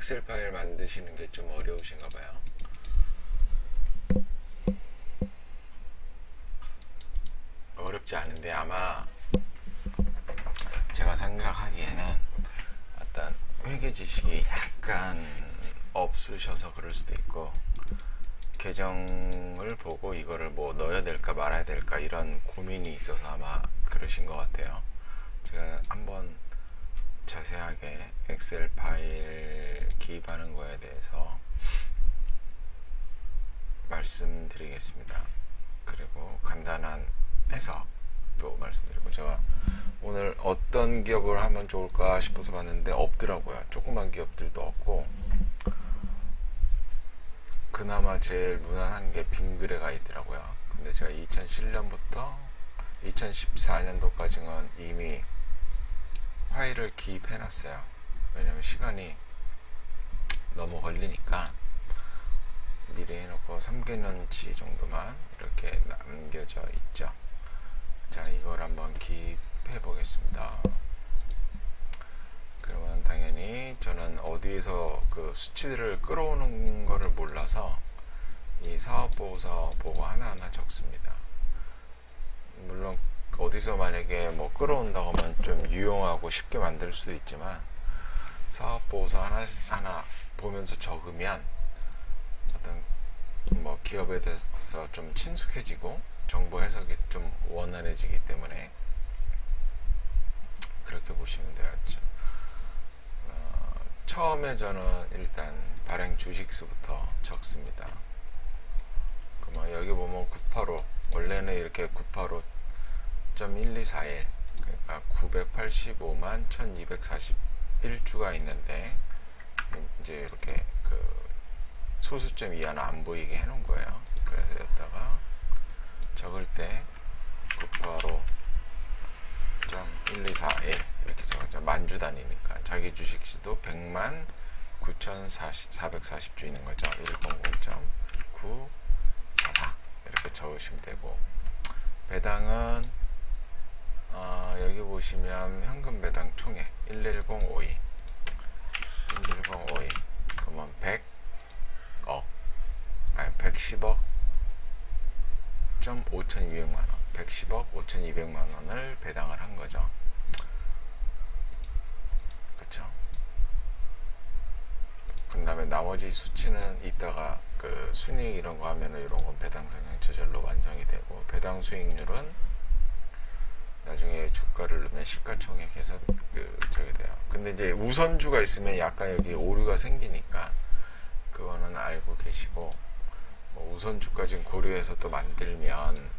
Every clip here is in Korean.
엑셀 파일 만드시는 게 좀 어려우신가 봐요. 어렵지 않은데 아마 제가 생각하기에는 어떤 회계 지식이 약간 없으셔서 그럴 수도 있고, 계정을 보고 이거를 뭐 넣어야 될까 말아야 될까 이런 고민이 있어서 아마 그러신 것 같아요. 제가 한번 자세하게 엑셀 파일 기입하는 거에 대해서 말씀드리겠습니다. 그리고 간단한 해석도 말씀드리고, 제가 오늘 어떤 기업을 하면 좋을까 싶어서 봤는데 없더라고요. 조그만 기업들도 없고, 그나마 제일 무난한 게 빙그레가 있더라고요. 근데 제가 2007년부터 2014년도까지는 이미 파일을 기입해 놨어요. 왜냐면 시간이 너무 걸리니까 미리 해놓고 3개년치 정도만 이렇게 남겨져 있죠. 자, 이걸 한번 기입해 보겠습니다. 그러면 당연히 저는 어디에서 그 수치들을 끌어오는 거를 몰라서 이 사업보고서 보고 하나하나 적습니다. 물론 어디서 만약에 뭐 끌어온다고 하면 좀 유용하고 쉽게 만들 수도 있지만, 사업보고서 하나 보면서 적으면 어떤 뭐 기업에 대해서 좀 친숙해지고 정보 해석이 좀 원활해지기 때문에 그렇게 보시면 되겠죠. 처음에 저는 일단 발행 주식수부터 적습니다. 그러면 여기 보면 985, 원래는 이렇게 985.1241, 그러니까 985만 1241주가 있는데, 이제 이렇게 그 소수점 이하는 안 보이게 해놓은 거예요. 그래서 여기다가 적을 때 985.1241 이렇게 적었죠. 만주 단위니까 자기 주식수도 100만 9,440주 있는 거죠. 100.944 이렇게 적으시면 되고, 배당은 여기 보시면 현금 배당 총액 11052 그러면 100억 아니 110억 5,200만원 110억 5,200만원을 배당을 한 거죠. 그쵸? 그 다음에 나머지 수치는 이따가 그 순이익 이런 거 하면은 이런 건 배당 성향 저절로 완성이 되고, 배당 수익률은 나중에 주가를 넣으면 시가총액해서 저게 돼요. 근데 이제 우선주가 있으면 약간 여기 오류가 생기니까 그거는 알고 계시고, 뭐 우선주까지 고려해서 또 만들면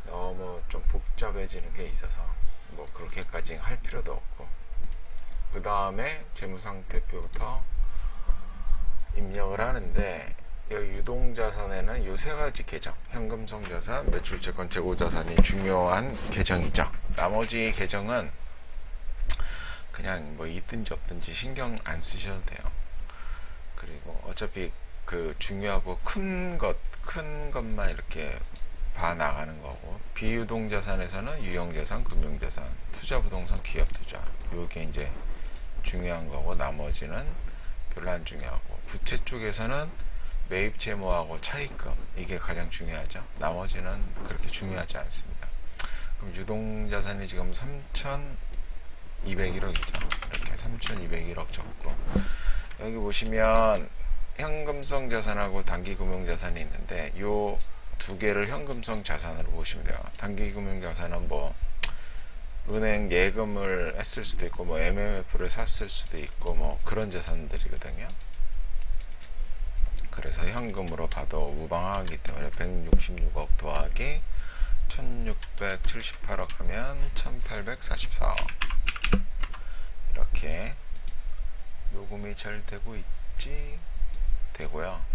너무 좀 복잡해지는 게 있어서 뭐 그렇게까지 할 필요도 없고, 그 다음에 재무상태표부터 입력을 하는데, 여기 유동자산에는 요 세 가지 계정, 현금성 자산, 매출채권, 재고자산이 중요한 계정이죠. 나머지 계정은 그냥 뭐 있든지 없든지 신경 안 쓰셔도 돼요. 그리고 어차피 그 중요하고 큰 것만 이렇게 봐 나가는 거고, 비유동자산에서는 유형자산, 금융자산, 투자부동산, 기업투자, 요게 이제 중요한 거고, 나머지는 별로 안 중요하고, 부채 쪽에서는 매입 채무하고 차입금, 이게 가장 중요하죠. 나머지는 그렇게 중요하지 않습니다. 그럼 유동자산이 지금 3,201억이죠. 이렇게 3,201억 적고, 여기 보시면 현금성 자산하고 단기금융자산이 있는데, 요 두 개를 현금성 자산으로 보시면 돼요. 단기금융자산은 뭐 은행 예금을 했을 수도 있고, 뭐 MMF를 샀을 수도 있고, 뭐 그런 자산들이거든요. 그래서 현금으로 봐도 무방하기 때문에 166억 더하기 1678억 하면 1844억 이렇게 요금이 잘 되고 있지 되고요.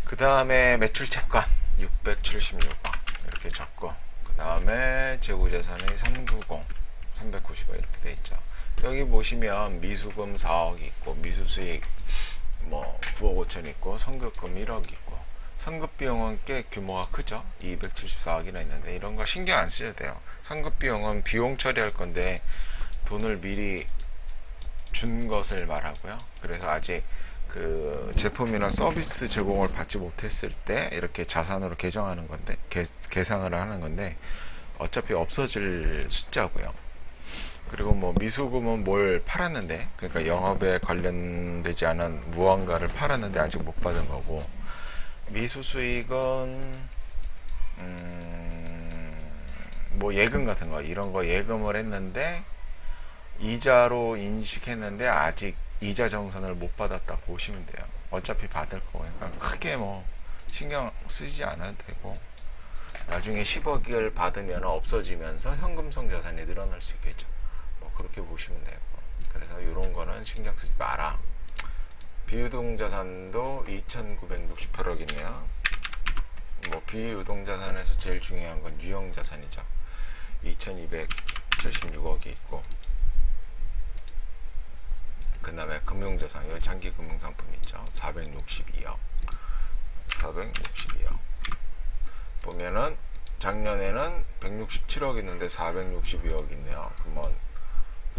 그 다음에 매출채권 676억 이렇게 적고, 그 다음에 재고자산이 390억 이렇게 돼 있죠. 여기 보시면 미수금 4억 있고, 미수수익 뭐 9억 5천 있고, 선급금 1억 있고, 선급비용은 꽤 규모가 크죠. 274억이나 있는데 이런 거 신경 안 쓰셔도 돼요. 선급비용은 비용 처리할 건데 돈을 미리 준 것을 말하고요. 그래서 아직 그 제품이나 서비스 제공을 받지 못했을 때 이렇게 자산으로 계정하는 건데, 계상을 하는 건데, 어차피 없어질 숫자고요. 그리고 뭐 미수금은 뭘 팔았는데, 그러니까 영업에 관련되지 않은 무언가를 팔았는데 아직 못 받은 거고, 미수수익은 뭐 예금 같은 거, 이런 거 예금을 했는데 이자로 인식했는데 아직 이자 정산을 못 받았다고 보시면 돼요. 어차피 받을 거니까 크게 뭐 신경 쓰지 않아도 되고, 나중에 10억을 받으면 없어지면서 현금성 자산이 늘어날 수 있겠죠. 뭐 그렇게 보시면 되고, 그래서 이런 거는 신경 쓰지 마라. 비유동자산도 2,968억 있네요. 뭐 비유동자산에서 제일 중요한 건 유형자산이죠. 2,276억이 있고, 그 다음에 금융자산, 여기 장기 금융상품 있죠. 462억. 보면은 작년에는 167억 있는데 462억 있네요. 그러면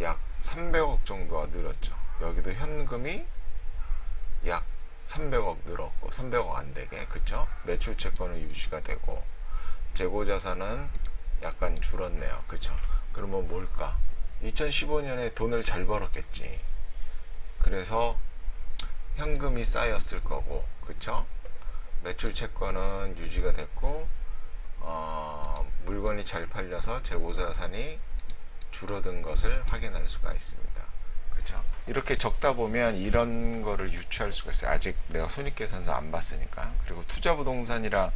약 300억 정도가 늘었죠. 여기도 현금이 약 300억 늘었고, 300억 안 되게, 그쵸? 매출 채권은 유지가 되고, 재고자산은 약간 줄었네요. 그쵸? 그러면 뭘까? 2015년에 돈을 잘 벌었겠지. 그래서 현금이 쌓였을 거고, 그쵸? 매출 채권은 유지가 됐고, 물건이 잘 팔려서 재고자산이 줄어든 것을 확인할 수가 있습니다. 그쵸? 이렇게 적다 보면 이런 거를 유추할 수가 있어요. 아직 내가 손익계산서 안 봤으니까. 그리고 투자부동산이랑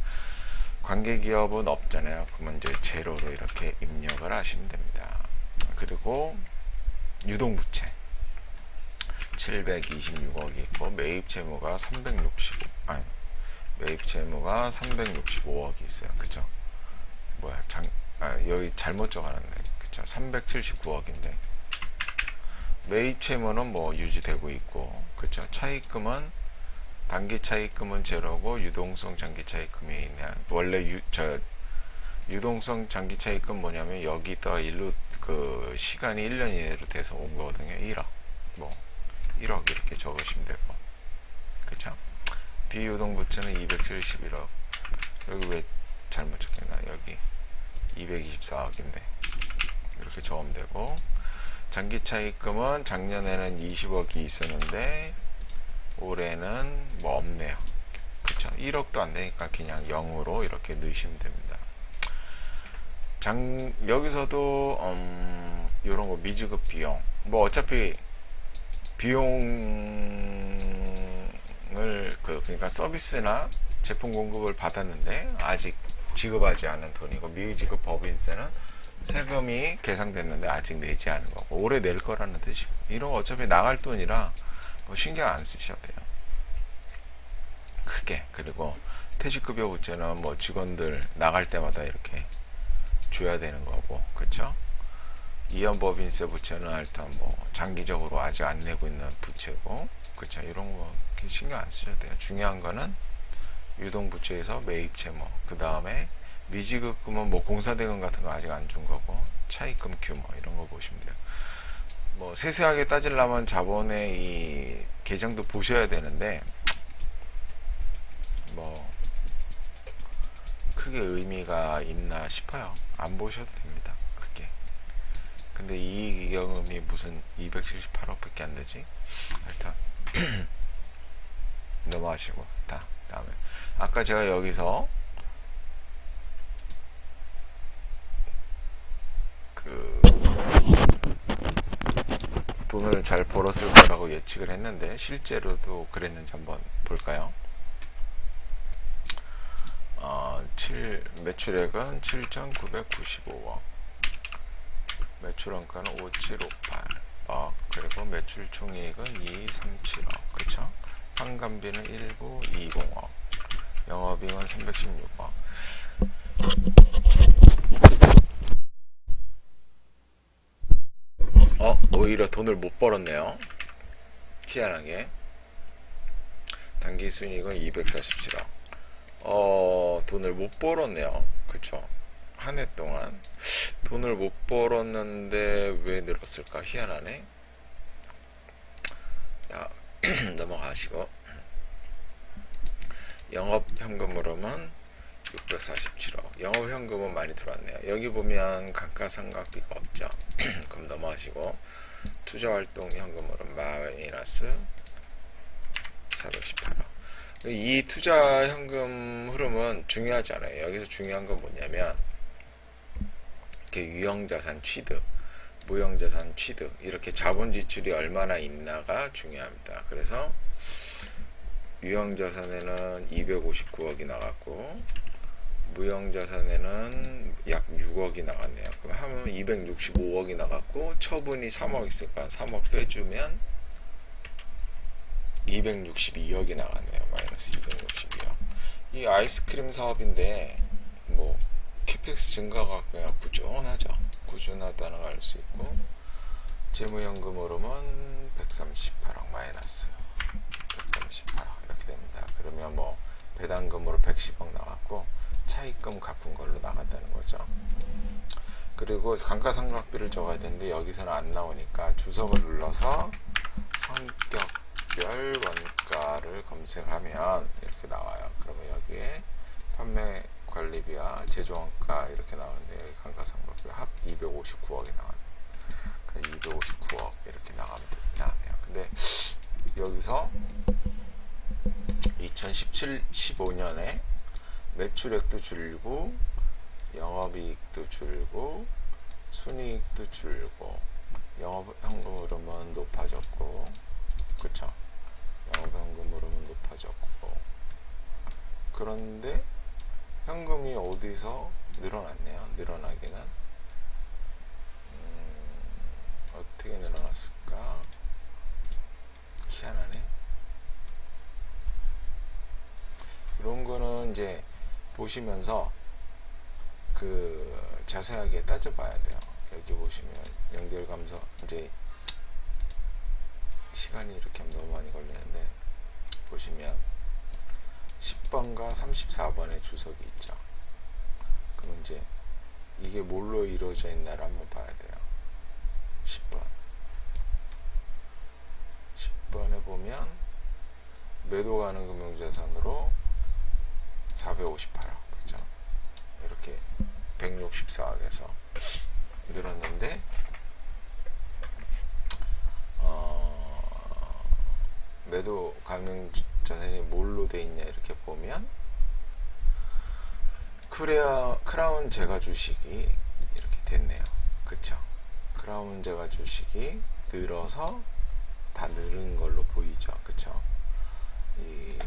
관계기업은 없잖아요. 그러면 이제 제로로 이렇게 입력을 하시면 됩니다. 그리고 유동부채 726억이 있고, 매입 채무가 365억이 있어요. 그쵸? 여기 잘못 적어놨네. 그쵸? 379억인데 매입 채무는 뭐 유지되고 있고, 그쵸? 차입금은 단기 차입금은 제로고, 유동성 장기 차입금이 있네. 원래 유동성 장기 차입금 뭐냐면 여기다 일로 그 시간이 1년 이내로 돼서 온 거거든요. 1억. 뭐 1억 이렇게 적으시면 되고, 그쵸? 비유동부채는 271억. 여기 왜 잘못 적혔나? 여기 224억인데 이렇게 적으면 되고, 장기 차입금은 작년에는 20억이 있었는데 올해는 뭐 없네요. 그쵸? 1억도 안 되니까 그냥 0으로 이렇게 넣으시면 됩니다. 여기서도 이런 거 미지급 비용, 뭐 어차피 비용을 그러니까 서비스나 제품 공급을 받았는데 아직 지급하지 않은 돈이고, 미지급 법인세는 세금이 계상됐는데 아직 내지 않은 거고, 올해 낼 거라는 뜻이고, 이런 거 어차피 나갈 돈이라 뭐 신경 안 쓰셔도 돼요. 크게. 그리고 퇴직급여 부채는 뭐 직원들 나갈 때마다 이렇게 줘야 되는 거고, 그쵸? 이연법인세 부채는 일단 뭐 장기적으로 아직 안 내고 있는 부채고, 그쵸? 이런 거 신경 안 쓰셔도 돼요. 중요한 거는 유동부채에서 매입 채무, 그 다음에 미지급금은 뭐 공사대금 같은 거 아직 안 준 거고, 차입금 규모 이런 거 보시면 돼요. 뭐 세세하게 따지려면 자본의 이 계정도 보셔야 되는데 뭐 크게 의미가 있나 싶어요. 안 보셔도 됩니다. 크게. 근데 이익이익금이 무슨 278억밖에 안 되지? 일단 넘어가시고, 다음에 아까 제가 여기서 그 돈을 잘 벌었을 거라고 예측을 했는데 실제로도 그랬는지 한번 볼까요? 매출액은 7,995억, 매출원가는 5758억, 그리고 매출 총이익은 2237억, 그쵸? 판관비는 1920억, 영업이익은 316억. 오히려 돈을 못 벌었네요. 희한하게. 단기 순이익은 247억. 돈을 못 벌었네요. 그쵸? 한 해 동안 돈을 못 벌었는데 왜 늘었을까? 희한하네. 넘어가시고 영업현금으로는 647억. 영업현금은 많이 들어왔네요. 여기 보면 감가상각비가 없죠. 그럼 넘어가시고 투자활동현금으로 마이너스 418억. 이 투자현금 흐름은 중요하지 않아요. 여기서 중요한 건 뭐냐면 이렇게 유형자산 취득, 무형자산 취득, 이렇게 자본 지출이 얼마나 있나가 중요합니다. 그래서 유형자산에는 259억이 나갔고 무형자산에는 약 6억이 나갔네요. 그럼 하면 265억이 나갔고 처분이 3억 있으니까 3억 빼주면 262억이 나갔네요. 마이너스 262억. 이 아이스크림 사업인데 뭐 캐펙스 증가가 그냥 꾸준하죠. 꾸준하다는 걸 알 수 있고 재무연금으로는 138억 마이너스 138억 이렇게 됩니다. 그러면 뭐 배당금으로 110억 나왔고 차입금 갚은 걸로 나간다는 거죠. 그리고 감가상각비를 적어야 되는데 여기서는 안 나오니까 주석을 눌러서 성격별 원가를 검색하면 이렇게 나와요. 그러면 여기에 판매 관리비와 제조원가 이렇게 나오는데 여기 감가상각비 합 259억이 나와요. 259억 이렇게 나가네요. 근데 여기서 2017-15년에 매출액도 줄고 영업이익도 줄고 순이익도 줄고 영업현금 흐름은 높아졌고 그쵸? 영업현금 흐름은 높아졌고 그런데 현금이 어디서 늘어났네요. 늘어나기는 어떻게 늘어났을까? 희한하네. 이런 거는 이제 보시면서 그 자세하게 따져봐야 돼요. 여기 보시면 연결감소 이제 시간이 이렇게 하면 너무 많이 걸리는데 보시면 10번과 34번의 주석이 있죠. 그럼 이제 이게 뭘로 이루어져 있나를 한번 봐야 돼요. 10번에 보면 매도 가능 금융자산으로 458억 그죠? 이렇게 164억에서 늘었는데 매도 가능 자산이 뭘로 돼 있냐 이렇게 보면 크라운 제가 주식이 이렇게 됐네요. 그쵸? 크라운 제가 주식이 늘어서 다 늘은 걸로 보이죠. 그쵸? 이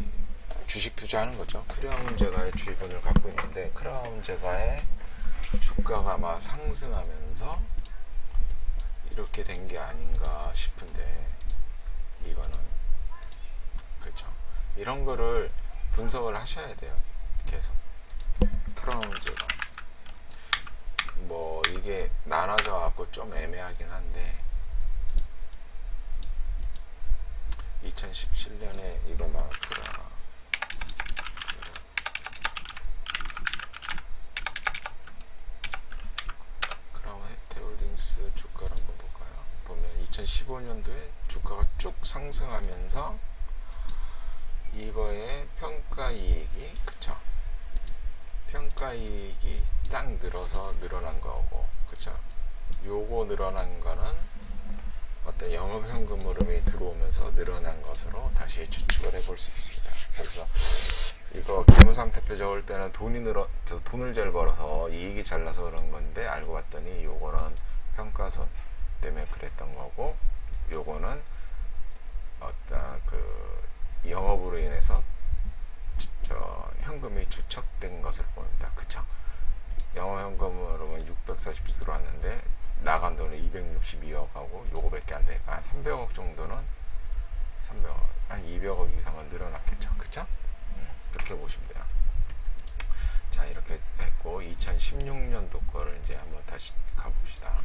주식 투자하는 거죠. 크라운 제가의 주식권을 갖고 있는데 크라운 제가의 주가가 아마 상승하면서 이렇게 된 게 아닌가 싶은데 이거는 그렇죠. 이런 거를 분석을 하셔야 돼요. 계속 크라운 제가 뭐 이게 나눠져 갖고 좀 애매하긴 한데 2017년에 이거 나왔더라. 크라운 혜태홀딩스 주가를 한번 볼까요? 보면 2015년도에 주가가 쭉 상승하면서 이거의 평가이익이 그쵸? 평가이익이 싹 늘어서 늘어난 거고 그쵸? 요거 늘어난 거는 어떤 영업현금 흐름이 들어오면서 늘어난 것으로 다시 추측을 해볼 수 있습니다. 그래서 이거 재무상태표 적을 때는 돈을 잘 벌어서 이익이 잘 나서 그런 건데 알고 봤더니 요거는 평가손 때문에 그랬던 거고 요거는 어떤 그 영업으로 인해서 현금이 추적된 것으로 보입니다. 그쵸? 영업현금으로는 640 들어왔는데 나간 돈은 262억하고 요거밖에 안 되니까 한 300억 정도는 300억, 한 200억 이상은 늘어났겠죠. 그쵸? 그렇게 보시면 돼요. 자, 이렇게 했고 2016년도 거를 이제 한번 다시 가봅시다.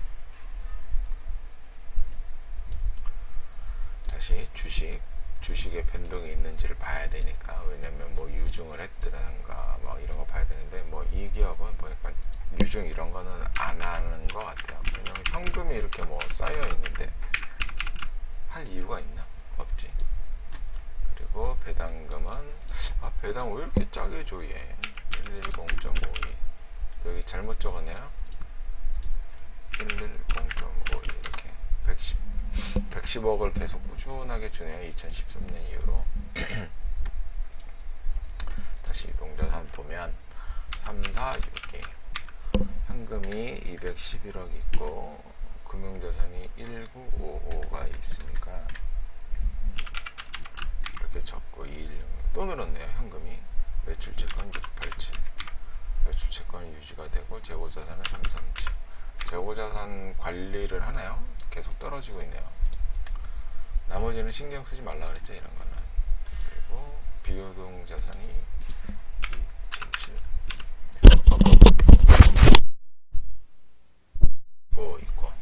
다시 주식의 변동이 있는지를 봐야 되니까 왜냐면 뭐 유증을 했더라든가 뭐 이런 거 봐야 되는데 뭐 이 기업은 보니까 유증 이런 거는 안 하는 것 같아요. 왜냐면 현금이 이렇게 뭐 쌓여 있는데 할 이유가 있나? 없지. 그리고 배당금은 배당 왜 이렇게 짜게 줘 얘. 110.52 여기 잘못 적었네요. 110.52 이렇게 110억을 계속 꾸준하게 주네요. 2013년 이후로. 다시 이동자산 보면 3, 4, 6개 현금이 211억 있고 금융자산이 1955가 있으니까 이렇게 적고 216 또 늘었네요. 현금이 매출채권 687 매출채권이 유지가 되고 재고자산은 337 재고자산 관리를 하나요? 계속 떨어지고 있네요. 나머지는 신경 쓰지 말라 그랬죠. 이런 거는. 그리고 비유동자산이 277 뭐 있고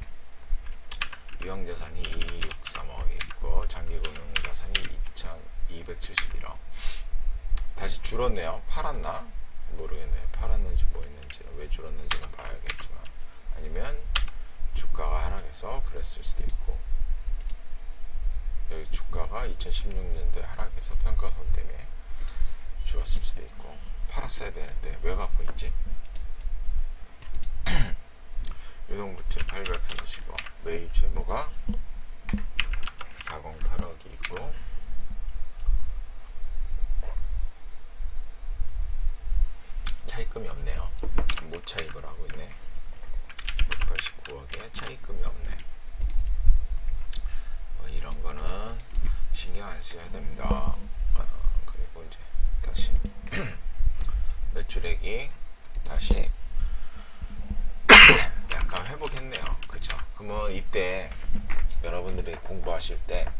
유형자산이 263억 있고 장기금융자산이 2271억 다시 줄었네요. 팔았나? 모르겠네요. 팔았는지 뭐 했는지 왜 줄었는지는 봐야겠지만 아니면 주가가 하락해서 그랬을 수도 있고 여기 주가가 2016년도에 하락해서 평가손 때문에 줄었을 수도 있고 팔았어야 되는데 왜 갖고 있지? 유동부채 830억 매입 재무가 408억이고 차입금이 없네요. 무차입을 하고 있네. 189억에 차입금이 없네. 이런 거는 신경 안 써야 됩니다. 그리고 이제 다시 매출액이 다시 약간 회복했네요. 그쵸? 그러면 이때 여러분들이 공부하실 때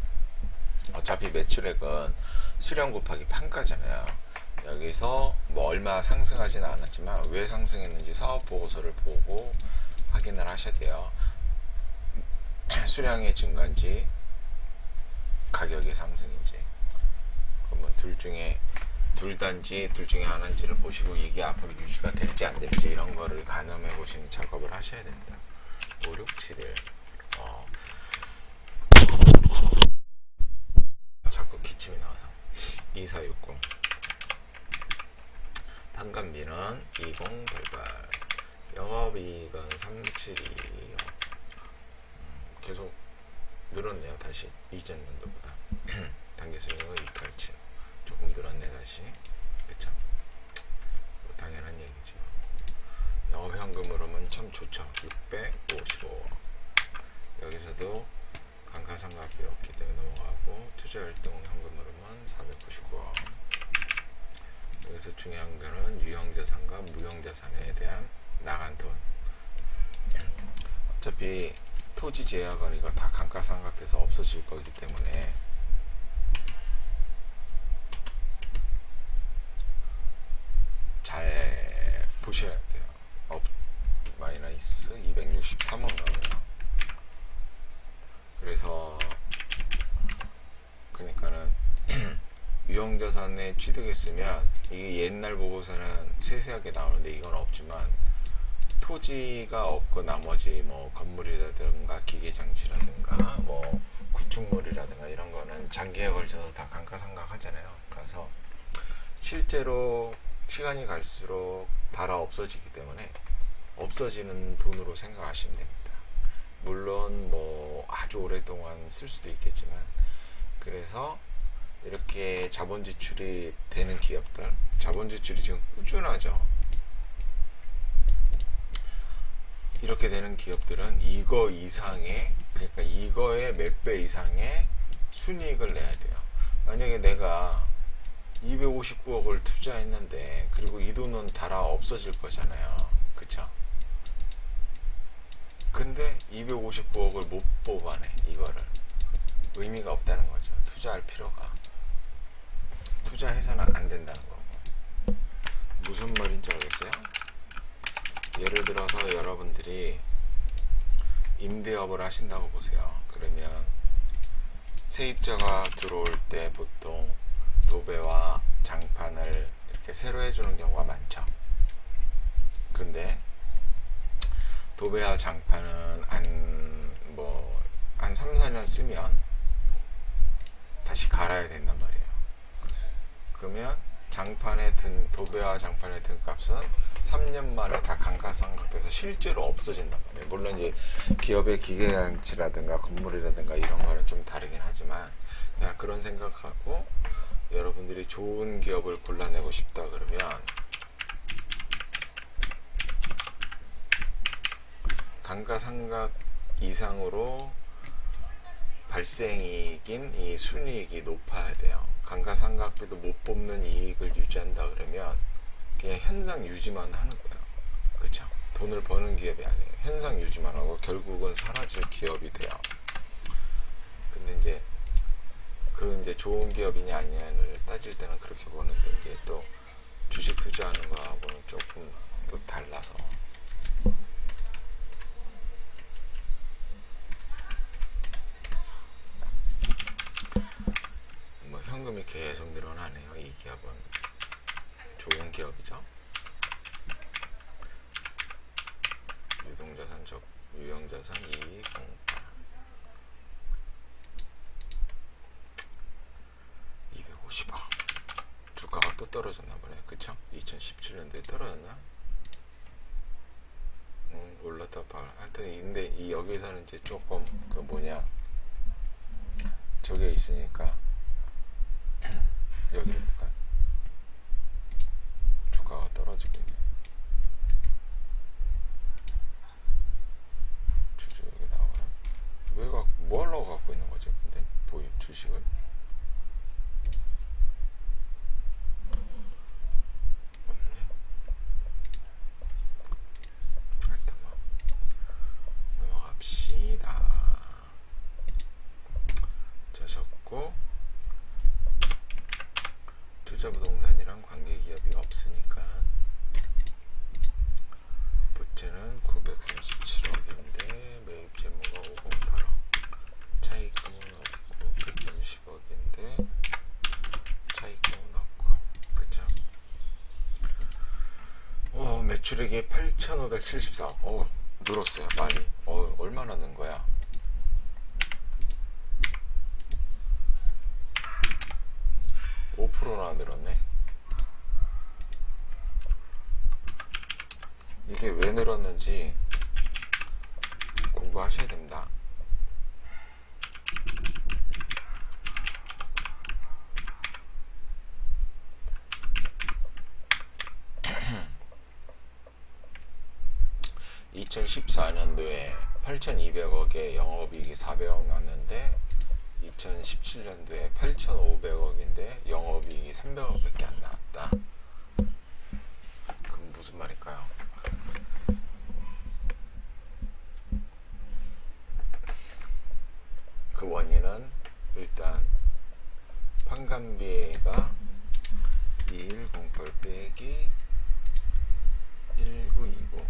어차피 매출액은 수량 곱하기 판가잖아요. 여기서 뭐 얼마 상승하진 않았지만 왜 상승했는지 사업보고서를 보고 확인을 하셔야 돼요. 수량의 증가인지 가격의 상승인지 그러면 둘 단지 둘 중에 하나인지를 보시고 이게 앞으로 유지가 될지 안 될지 이런 거를 가늠해 보시는 작업을 하셔야 됩니다. 5, 6, 7일 자꾸 기침이 나와서 2460 판관비는 2088 영업이익은 372 계속 늘었네요. 다시 이전 연도보다 단기수익은 287 조금 늘었네 다시. 그쵸? 뭐 당연한 얘기죠. 영업현금으로는 참 좋죠. 655억 여기서도 감가상각비 없기 때문에 넘어가고 투자활동 현금으로는 499억 여기서 중요한 거는 유형자산과 무형자산에 대한 나간 돈. 어차피 토지 제약은 이거 다 감가상각돼서 없어질 거기 때문에 잘 보셔야 돼요. 마이너스 263억 나오네요. 그래서 그러니까는 유형자산에 취득했으면 이게 옛날 보고서는 세세하게 나오는데 이건 없지만 토지가 없고 나머지 뭐 건물이라든가 기계장치라든가 뭐 구축물이라든가 이런 거는 장기에 걸쳐서 다 감가상각 하잖아요. 그래서 실제로 시간이 갈수록 달아 없어지기 때문에 없어지는 돈으로 생각하시면 됩니다. 물론 뭐 아주 오랫동안 쓸 수도 있겠지만 그래서 이렇게 자본 지출이 되는 기업들 자본 지출이 지금 꾸준하죠. 이렇게 되는 기업들은 이거 이상의 그러니까 이거의 몇 배 이상의 순이익을 내야 돼요. 만약에 내가 259억을 투자했는데 그리고 이 돈은 달아 없어질 거잖아요. 그쵸? 근데 259억을 못 뽑아내. 이거를 의미가 없다는 거죠. 투자할 필요가 투자해서는 안 된다는 거고. 무슨 말인지 알겠어요? 예를 들어서 여러분들이 임대업을 하신다고 보세요. 그러면 세입자가 들어올 때 보통 도배와 장판을 이렇게 새로 해주는 경우가 많죠. 근데 도배와 장판은 한 3, 4년 쓰면 다시 갈아야 된단 말이에요. 그러면 장판에 든 도배와 장판에 든 값은 3년 만에 다 감가상각돼서 실제로 없어진단 말이에요. 물론 이제 기업의 기계장치라든가 건물이라든가 이런 거는 좀 다르긴 하지만 그냥 그런 생각하고 여러분들이 좋은 기업을 골라내고 싶다 그러면 감가상각 이상으로 발생이익인 이 순이익이 높아야 돼요. 감가상각비도 못 뽑는 이익을 유지한다 그러면 그냥 현상 유지만 하는 거예요. 그렇죠? 돈을 버는 기업이 아니에요. 현상 유지만 하고 결국은 사라질 기업이 돼요. 근데 이제 그 이제 좋은 기업이냐 아니냐를 따질 때는 그렇게 보는데 이제 또 주식 투자하는 거하고는 조금 또 달라서. 뭐 현금이 계속 늘어나네요. 이 기업은 좋은 기업이죠. 유동자산 유형자산 2208 250억. 주가가 또 떨어졌나 보네. 그쵸? 2017년도에 떨어졌나? 올랐다 봐. 하여튼 근데 이 여기서는 이제 조금 그 뭐냐 저게 있으니까 여기를 볼까요? 주가가 떨어지고 있네. 주주 여기 나오나? 뭐 하려고 갖고 있는 거죠? 근데 보유 주식을 없네. 하여튼 뭐 넘어갑시다. 자셨고 투자부동산이랑 관계기업이 없으니까 부채는 937억인데 매입 재무가 508억 차익금은 없고 130억인데 차익금은 없고 그쵸? 매출액이 8,574억 늘었어요 많이. 얼마나 는 거야? %나 늘었네. 이게 왜 늘었는지 공부하셔야 됩니다. (2014년도에) 8,200억에 영업이익이 400억 났는데 2017년도에 8,500억인데 영업이익이 300억밖에 안 나왔다. 그럼 무슨 말일까요? 그 원인은 일단 판관비가 2108 빼기 1929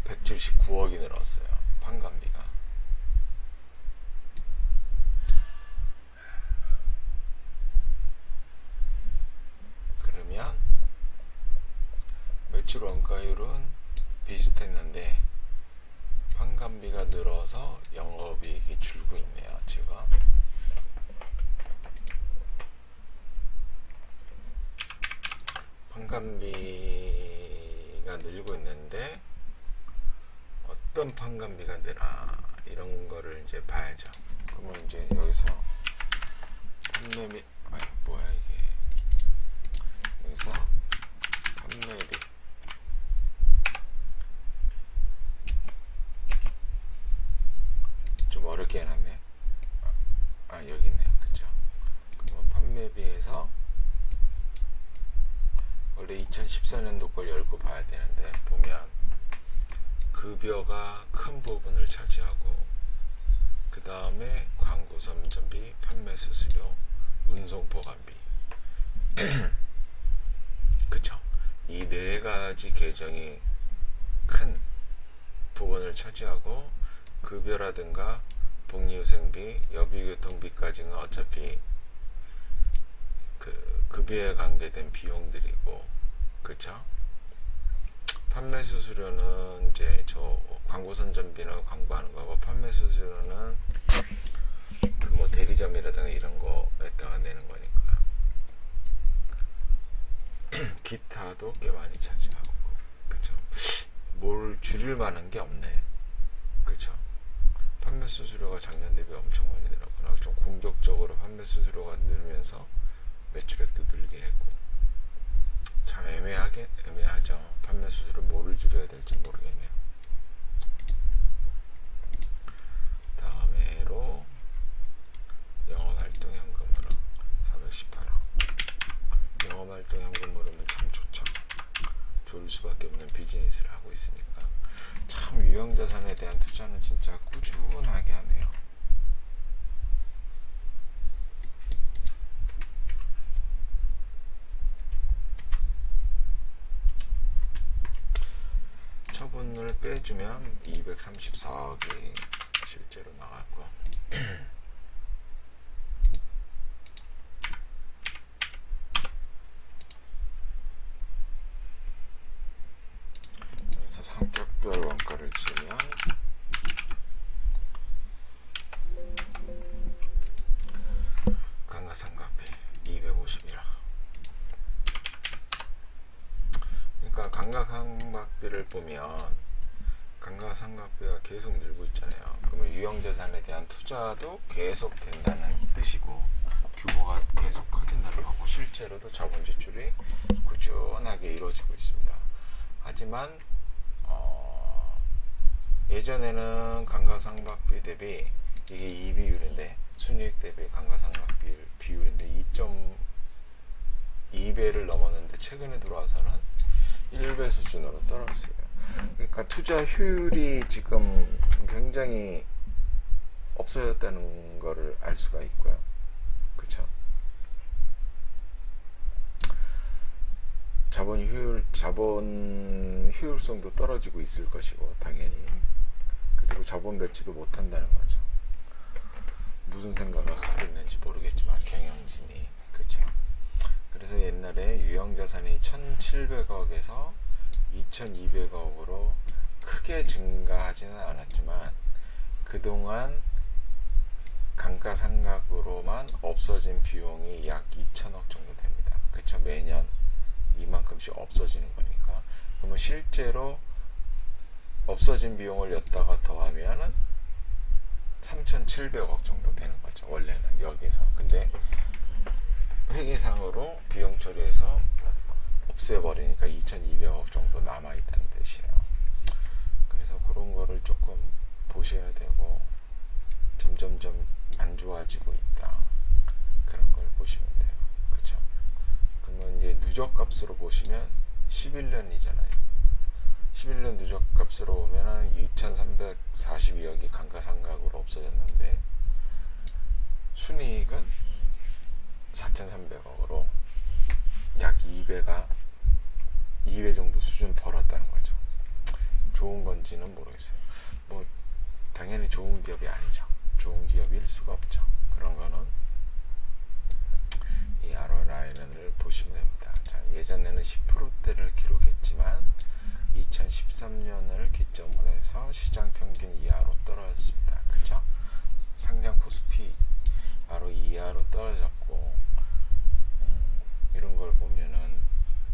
179억이 늘었어요. 판관비가. 그러면 매출 원가율은 비슷했는데 판관비가 늘어서 영업이익이 줄고 있네요. 지금 판관비가 늘고 있는데 어떤 판관비가 늘어 이런 거를 이제 봐야죠. 그러면 이제 여기서 판매비 뭐야 이게 여기서 판매비 좀 어렵게 해놨네. 여기 있네요. 그쵸? 그러면 판매비에서 원래 2014년도 걸 열고 봐야 되는데 보면 급여가 큰 부분을 차지하고 그 다음에 광고 선전비, 판매 수수료, 운송 보관비 그쵸? 이 네 가지 계정이 큰 부분을 차지하고 급여라든가 복리후생비, 여비교통비까지는 어차피 그 급여에 관계된 비용들이고 그쵸? 판매 수수료는 이제 저 광고 선전비는 광고하는 거고 판매 수수료는 그 뭐 대리점이라든가 이런 거에다가 내는 거니까 기타도 꽤 많이 차지하고, 그쵸? 뭘 줄일 만한 게 없네, 그쵸? 판매 수수료가 작년 대비 엄청 많이 늘었구나. 좀 공격적으로 판매 수수료가 늘면서 매출액도 늘긴 했고, 참 애매하죠. 판매 수수료 뭐를 줄여야 될지 모르겠네요. 다음에로 영업활동 현금흐름 418원. 영업활동 현금흐름은 참 좋죠. 좋을 수밖에 없는 비즈니스를 하고 있으니까. 참 유형자산에 대한 투자는 진짜 꾸준하게 하네요. 처분을 빼주면 234억이 실제로 나왔고, 그래서 성격별 원가를 치면 감가상각비 251억. 그러니까 감가상각비를 보면 감가상각비가 계속 늘고 있잖아요. 그러면 유형자산에 대한 투자도 계속 된다는 뜻이고, 규모가 계속 커진다는 거고, 실제로도 자본 지출이 꾸준하게 이루어지고 있습니다. 하지만 예전에는 감가상각비 대비 이게 2비율인데, 순이익 대비 감가상각비 비율인데 2.2배를 넘었는데, 최근에 들어와서는 1배 수준으로 떨어졌어요. 그러니까 투자 효율이 지금 굉장히 없어졌다는 거를 알 수가 있고요. 그쵸? 자본 효율성도 떨어지고 있을 것이고, 당연히. 그리고 자본 배치도 못 한다는 거죠. 무슨 생각을 하겠는지 모르겠지만, 경영진이. 그쵸? 그래서 옛날에 유형자산이 1,700억에서 2,200억으로 크게 증가하지는 않았지만, 그동안 감가상각으로만 없어진 비용이 약 2천억 정도 됩니다. 그쵸? 매년 이만큼씩 없어지는 거니까. 그러면 실제로 없어진 비용을 였다가 더하면은 3,700억 정도 되는 거죠. 원래는 여기서. 근데 회계상으로 비용 처리해서 없애버리니까 2,200억 정도 남아있다는 뜻이에요. 그래서 그런 거를 조금 보셔야 되고, 점점점 안 좋아지고 있다, 그런 걸 보시면 돼요. 그쵸? 그러면 이제 누적값으로 보시면 11년이잖아요. 11년 누적값으로 보면은 2,342억이 감가상각으로 없어졌는데, 순이익은 4,300억으로 약 2배 정도 수준 벌었다는 거죠. 좋은 건지는 모르겠어요. 뭐 당연히 좋은 기업이 아니죠. 좋은 기업일 수가 없죠. 그런 거는 이 ROI를 보시면 됩니다. 자, 예전에는 10%대를 기록했지만 2013년을 기점으로 해서 시장 평균 이하로 떨어졌습니다. 그쵸? 상장 코스피 ROE 이하로 떨어졌고, 이런 걸 보면은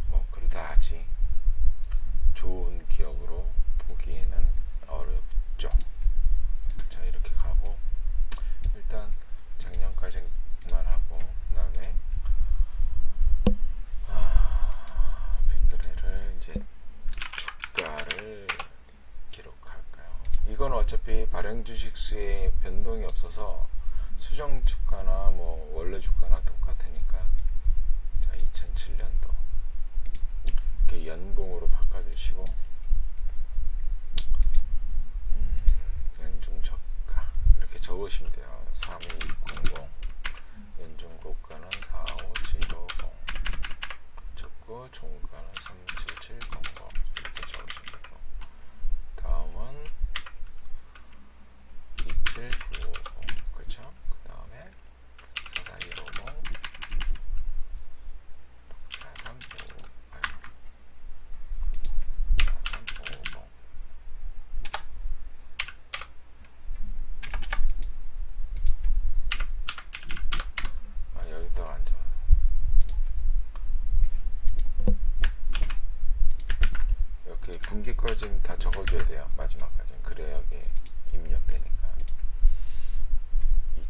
뭐 그다지 좋은 기업으로 보기에는 어렵죠. 자, 이렇게 가고, 일단 작년까지만 하고, 그 다음에 빙그레를 이제 주가를 기록할까요? 이건 어차피 발행 주식 수에 변동이 없어서 수정 주가나 뭐 원래 주가나 똑같으니까, 자, 2007년도 이렇게 연봉으로 바꿔주시고, 연중 저가 이렇게 적으시면 돼요. 32600, 연중 고가는 45750, 적고 종가는 37700 이렇게 적으시면 되고, 다음은 27950, 그쵸? 그 다음에 44150, 4350, 4350. 여기다가 앉아. 여기까지는 다 적어줘야 돼요. 마지막까지는. 그래야 여기 입력되니까.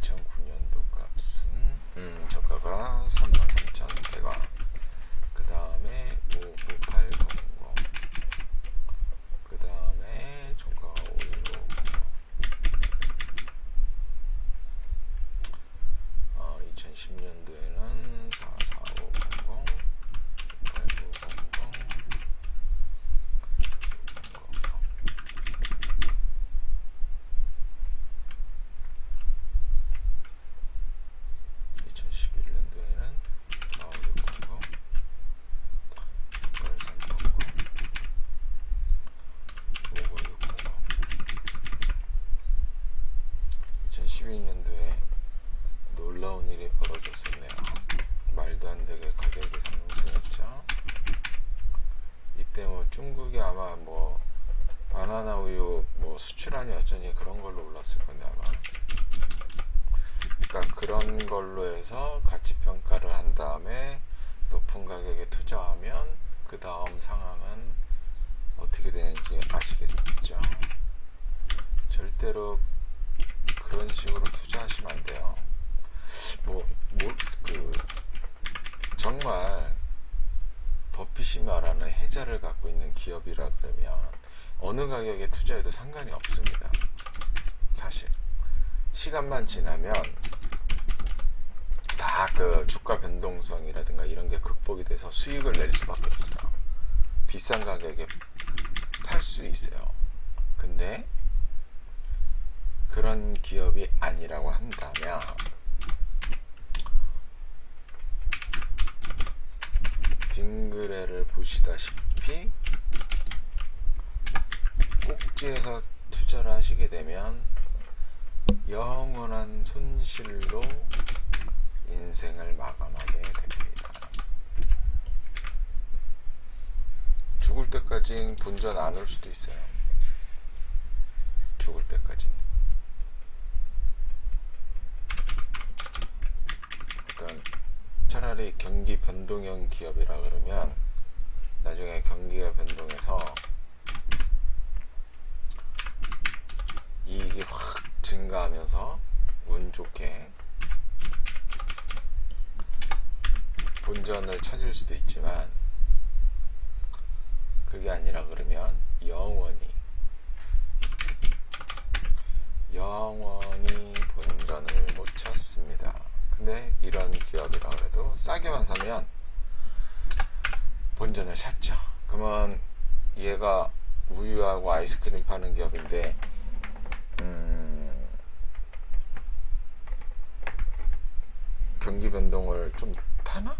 2009년도 값은 저가가 33,100원. 그 다음에 59800. 그 다음에 저가가 51500. 2010년도에는 44500, 8900, 2011년도에는 45600, 2012년도에 놀라운 일이 벌어졌었네요. 말도 안 되게 가격이 상승했죠. 이때 뭐 중국이 아마 뭐 바나나 우유 뭐 수출하니 어쩌니 그런 걸로 올랐을 건데 아마. 그러니까 그런 걸로 해서 가치 평가를 한 다음에 높은 가격에 투자하면 그 다음 상황은 어떻게 되는지 아시겠죠? 절대로 그런 식으로 투자하시면 안 돼요. 정말 버핏이 말하는 해자를 갖고 있는 기업이라 그러면 어느 가격에 투자해도 상관이 없습니다. 사실 시간만 지나면 다 그 주가 변동성이라든가 이런 게 극복이 돼서 수익을 낼 수밖에 없어요. 비싼 가격에 팔 수 있어요. 근데 그런 기업이 아니라고 한다면 빙그레를 보시다시피 꼭지에서 투자를 하시게 되면 영원한 손실로 인생을 마감하게 됩니다. 죽을 때까지 본전 안 올 수도 있어요. 죽을 때까지. 어떤 차라리 경기 변동형 기업이라 그러면 나중에 경기가 변동해서 이익이 확 증가하면서 운 좋게 본전을 찾을 수도 있지만 그게 아니라 그러면 영원히 본전을 못 찾습니다. 근데 이런 기업이라고 해도 싸게만 사면 본전을 찾죠. 그러면 얘가 우유하고 아이스크림 파는 기업인데 경기 변동을 좀 타나?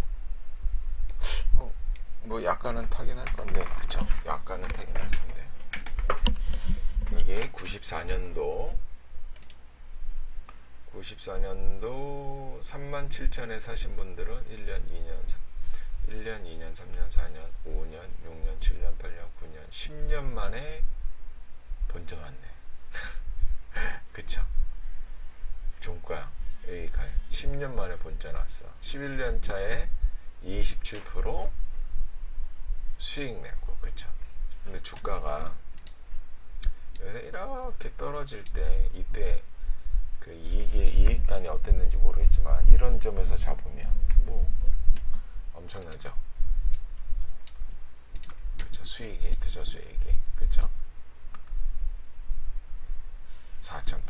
뭐 약간은 타긴 할 건데, 그쵸? 약간은 타긴 할 건데. 이게 94년도 37,000에 사신 분들은 1년, 2년, 3년, 4년, 5년, 6년, 7년, 8년, 9년, 10년 만에 본전 왔네. 그쵸? 종가 여기 가요. 10년 만에 본전 왔어. 11년 차에 27% 수익 내고, 그쵸? 근데 주가가 여기서 이렇게 떨어질 때, 이때 그 이익단이 어땠는지 모르겠지만 이런 점에서 잡으면 뭐 엄청나죠. 그쵸? 수익이, 투자 수익이, 그쵸? 4,000%,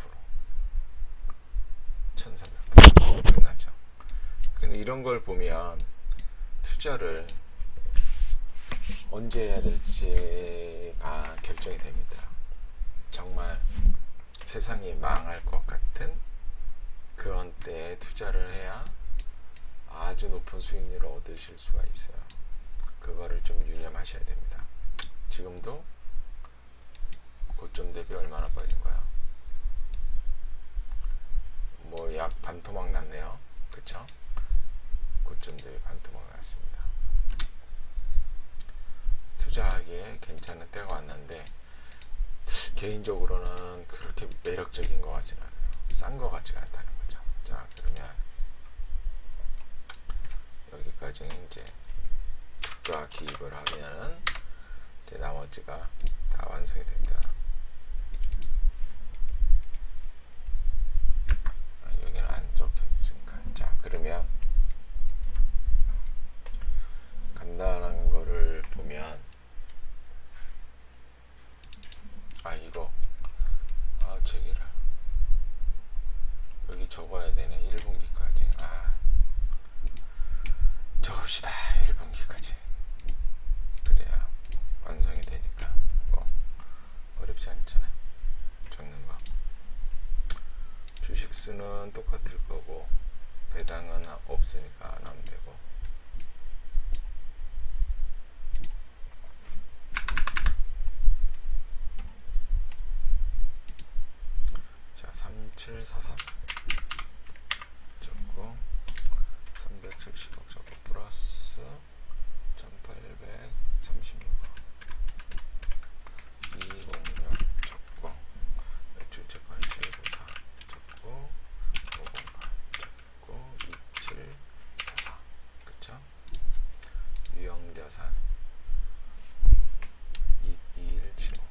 1,300% 엄청나죠. 근데 이런 걸 보면 투자를 언제 해야 될지가 결정이 됩니다. 정말 세상이 망할 것 같은 그런 때에 투자를 해야 아주 높은 수익률을 얻으실 수가 있어요. 그거를 좀 유념하셔야 됩니다. 지금도 고점 대비 얼마나 빠진 거야? 뭐 약 반토막 났네요. 그쵸? 고점 대비 반토막 났습니다. 투자하기에 괜찮은 때가 왔는데 개인적으로는 그렇게 매력적인 것 같지가 않아요. 싼 것 같지가 않다는 거죠. 자, 그러면 여기까지 이제 주가 기입을 하면은 이제 나머지가 다 완성이 됩니다. 여기는 안 적혀 있으니까. 자, 그러면 간단한 거를 보면, 이거 저기를 여기 적어야 되네. 1분기까지. 적읍시다. 1분기까지. 그래야 완성이 되니까 뭐 어렵지 않잖아. 적는 거. 주식수는 똑같을 거고 배당은 없으니까 안 하면 되고. 자, 3743 적고 370억 적고 플러스 1836억 206 적고 매출채권 794 적고 508 적고 2744 그쵸? 유형자산 22175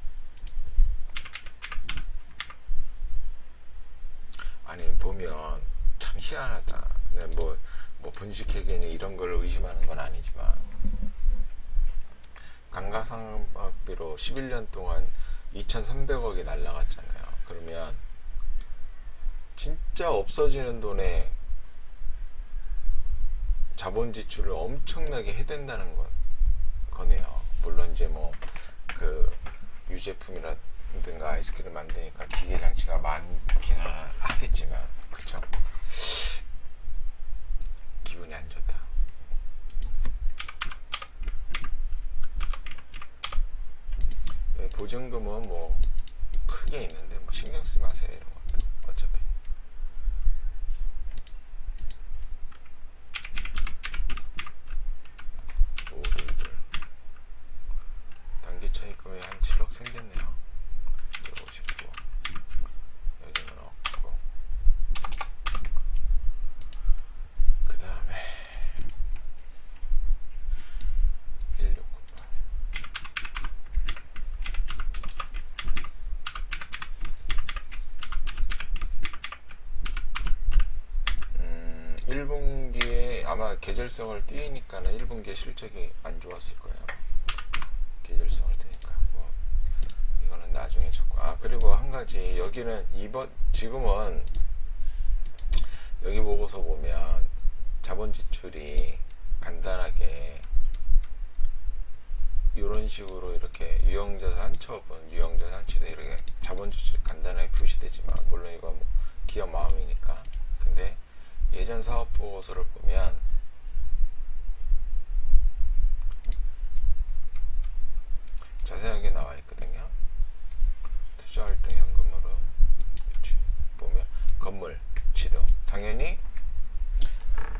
아니 보면 참 희한하다. 네, 뭐 분식회계니 이런 걸 의심하는 건 아니지만 감가상각비로 11년 동안 2,300억이 날라갔잖아요. 그러면 진짜 없어지는 돈에 자본 지출을 엄청나게 해댄다는 거네요. 물론 이제 뭐 그 유제품이라든가 아이스크림 만드니까 기계 장치가 많기는 하겠지만, 그쵸? 기분이 안 좋다. 보증금은 뭐 크게 있는데 뭐 신경 쓰지 마세요. 이런 것도 어차피. 오류들 단기 차익금이 한 7억 생겼네요. 159 여기는 없고, 그 다음에 1698 1분기에 아마 계절성을 띄니까는 1분기에 실적이 안 좋았을 거예요. 계절성을 띄니까 뭐 이거는 나중에 적고. 그리고 한 가지, 여기는 지금은 여기 보고서 보면 자본 지출이 간단하게 이런 식으로 이렇게 유형자산 처분, 유형자산 취득 이렇게 자본 지출이 간단하게 표시되지만, 물론 이건 뭐 기업 마음이니까. 근데 예전 사업 보고서를 보면 자세하게 나와 있거든요. 투자활동 현금흐름 보면 건물 취득 당연히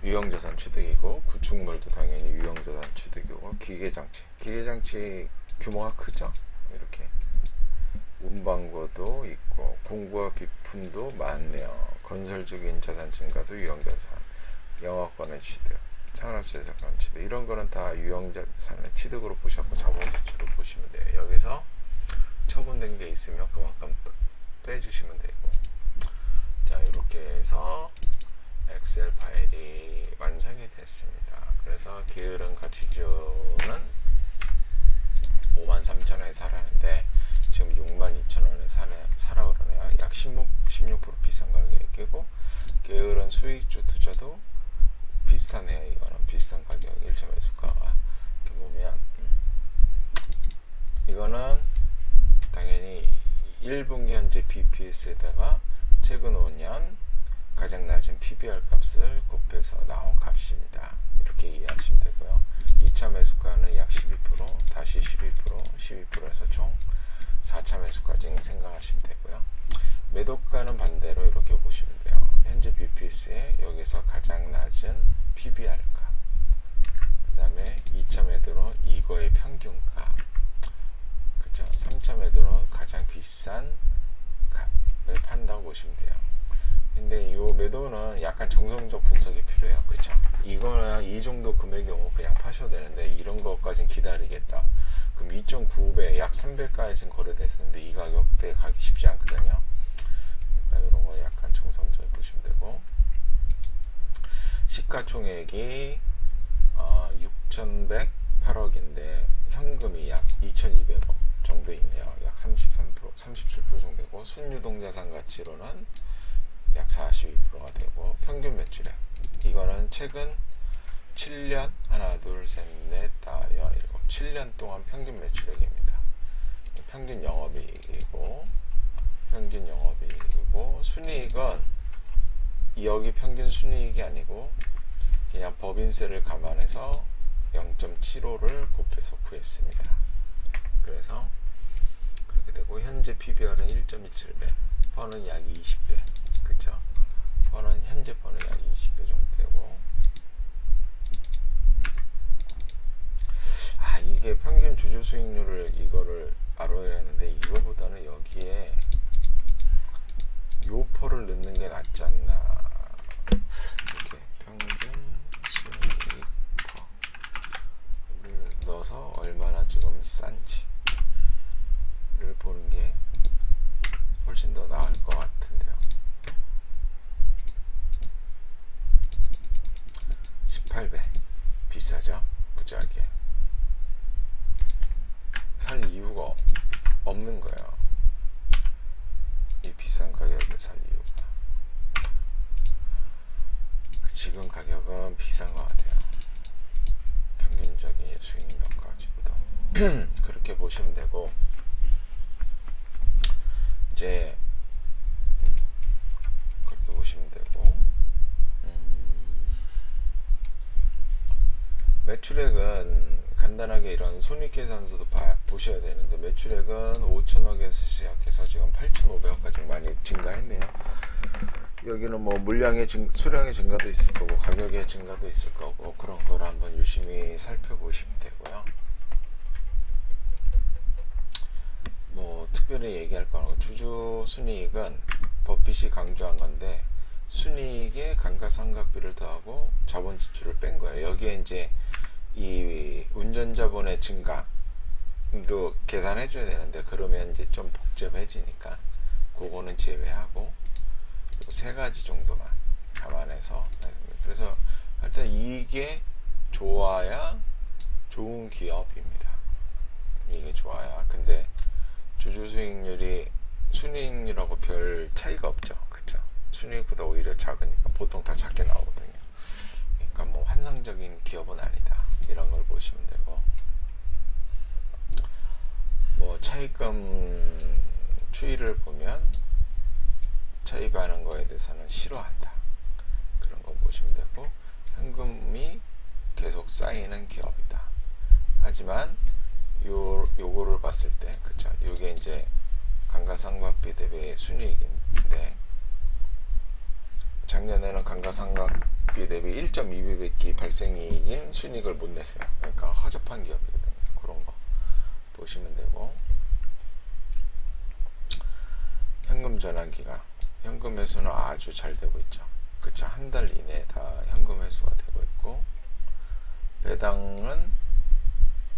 유형자산 취득이고, 구축물도 당연히 유형자산 취득이고, 기계장치 규모가 크죠. 이렇게 운반고도 있고 공구와 비품도 많네요. 건설적인 자산 증가도 유형자산, 영업권의 취득, 산업재산권 취득, 이런 거는 다 유형자산의 취득으로 보시고 자본지출로 보시면 돼요. 여기서 처분된 게 있으면 그만큼 빼주시면 되고. 자, 이렇게 해서 엑셀 파일이 완성이 됐습니다. 그래서 게으른 가치주는 53,000원에 사라는데 지금 62,000원에 사라 그러네요. 약 16% 비싼 가격에 끼고, 게으른 수익주 투자도 비슷하네요. 이거는 비슷한 가격, 1점 매수가가. 이렇게 보면 이거는 당연히 1분기 현재 BPS에다가 최근 5년 가장 낮은 PBR 값을 곱해서 나온 값입니다. 이렇게 이해하시면 되고요. 2차 매수가는 약 12%, 다시 12%에서 총 4차 매수까지 생각하시면 되고요. 매도가는 반대로 이렇게 보시면 돼요. 현재 BPS에 여기서 가장 낮은 PBR 값, 그 다음에 2차 매도로 이거의 평균값, 그쵸? 3차 매도로 가장 비싼 값을 판다고 보시면 돼요. 근데 이 매도는 약간 정성적 분석이 필요해요. 그쵸? 이거는 이 정도 금액이 오면 그냥 파셔도 되는데, 이런 것까지는 기다리겠다. 그럼 2.9배 약 3배까지 거래됐었는데 이 가격대에 가기 쉽지 않거든요. 그러니까 이런 걸 약간 정성적으로 보시면 되고, 시가총액이 6,108억인데 현금이 약 2,200억 정도 있네요. 약 33%, 37% 정도고, 순유동자산 가치로는 약 42%가 되고, 평균 매출액 이거는 최근 7년 하나 둘 셋 넷 다섯 일곱 7년 동안 평균 매출액입니다. 평균 영업이익이고 순이익은 여기 평균 순이익이 아니고 그냥 법인세를 감안해서 0.75를 곱해서 구했습니다. 그래서 그렇게 되고, 현재 PBR은 1.27배, 퍼는 약 20배, 그쵸? 현재 퍼는 약 20배 정도 되고, 이게 평균 주주 수익률을 이거를 알아야 하는데, 이거보다는 여기에 요 퍼를 넣는 게 낫지 않나. 이렇게 평균 수익 퍼를 넣어서 얼마나 지금 싼지를 보는 게 훨씬 더 나을 것 같은데요. 18배 비싸죠? 부자하게 살 이유가 없는 거예요. 이 비싼 가격에 살 이유가. 지금 가격은 비싼 것 같아요. 평균적인 수익률까지보다. 그렇게 보시면 되고, 이제 그렇게 보시면 되고, 매출액은 간단하게 이런 손익계산서도 보셔야 되는데, 매출액은 5천억에서 시작해서 지금 8,500억까지 많이 증가했네요. 여기는 뭐 물량의 수량의 증가도 있을 거고 가격의 증가도 있을 거고, 그런 걸 한번 유심히 살펴보시면 되고요. 뭐 특별히 얘기할 건 없고, 주주 순이익은 버핏이 강조한 건데, 순이익에 감가상각비를 더하고 자본 지출을 뺀 거예요. 여기에 이제 이 운전자본의 증가도 계산해 줘야 되는데, 그러면 이제 좀 복잡해지니까 그거는 제외하고 세 가지 정도만 감안해서. 그래서 하여튼 이게 좋아야 좋은 기업입니다. 이게 좋아야. 근데 주주 수익률이 순이익률하고 별 차이가 없죠. 그쵸? 순이익보다 오히려 작으니까 보통 다 작게 나오거든요. 그러니까 뭐 환상적인 기업은 아니다, 이런 걸 보시면 되고, 뭐 차입금 추이를 보면 차입하는 거에 대해서는 싫어한다, 그런 거 보시면 되고, 현금이 계속 쌓이는 기업이다. 하지만 요거를 봤을 때, 그쵸? 요게 이제 감가상각비 대비 순이익인데, 작년에는 감가상각비 대비 1.2배밖에 발생이익인 순이익을 못 냈어요. 그러니까 허접한 기업이거든요. 그런 거 보시면 되고, 현금 전환기간, 현금 회수는 아주 잘 되고 있죠. 그쵸? 한 달 이내에 다 현금 회수가 되고 있고, 배당은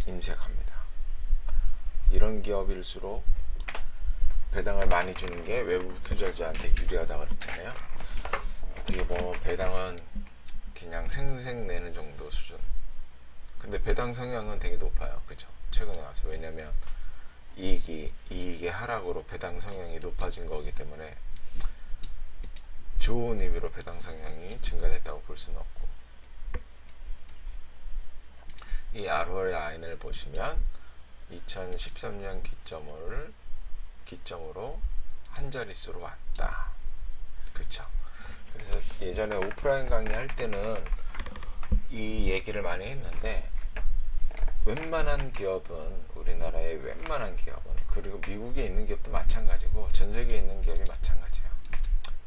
인색합니다. 이런 기업일수록 배당을 많이 주는 게 외부 투자자한테 유리하다고 그랬잖아요. 어떻게 보면 배당은 그냥 생생 내는 정도 수준. 근데 배당 성향은 되게 높아요. 그죠? 최근에 와서. 왜냐면 이익의 하락으로 배당 성향이 높아진 거기 때문에 좋은 의미로 배당 성향이 증가됐다고 볼 수는 없고, 이 ROI 라인을 보시면 2013년 기점으로 한 자릿수로 왔다. 그쵸? 그래서 예전에 오프라인 강의할 때는 이 얘기를 많이 했는데, 웬만한 기업은, 우리나라의 웬만한 기업은, 그리고 미국에 있는 기업도 마찬가지고 전 세계에 있는 기업이 마찬가지예요.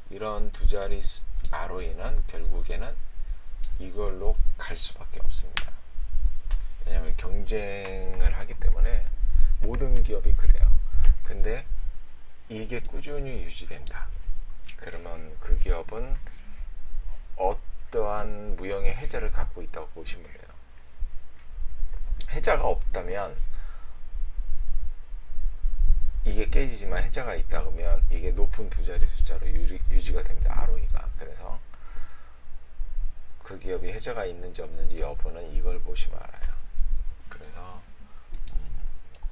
이런 두 자릿수 ROI는 결국에는 이걸로 갈 수밖에 없습니다. 왜냐하면 경쟁을 하기 때문에 모든 기업이 그래요. 근데 이게 꾸준히 유지된다. 그러면 그 기업은 어떠한 무형의 해자를 갖고 있다고 보시면 돼요. 해자가 없다면 이게 깨지지만 해자가 있다 그러면 이게 높은 두 자리 숫자로 유지가 됩니다. ROE가. 그래서 그 기업이 해자가 있는지 없는지 여부는 이걸 보시면 알아요. 그래서